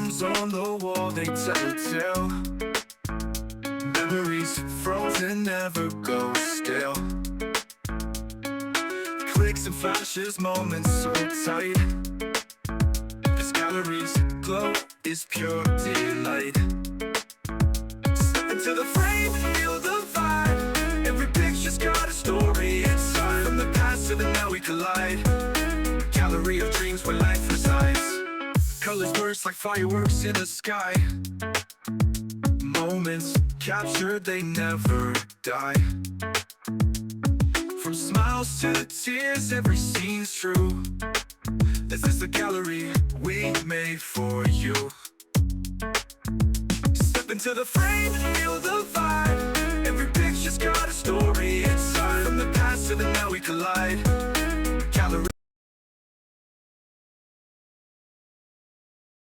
Photos on the wall, they tell a tale. Memories frozen, never go stale. Clicks and flashes, moments so tight. This gallery's glow is pure delight. Step into the frame and feel the vibe. Every picture's got a story inside. From the past to the now we collide. Gallery of dreams where life resides. Colors burst like fireworks in the sky. Moments captured, they never die. From smiles to tears, every scene's true. This is the gallery we made for you. Step into the frame and feel the vibe. Every picture's got a story inside. From the past to the now we collide.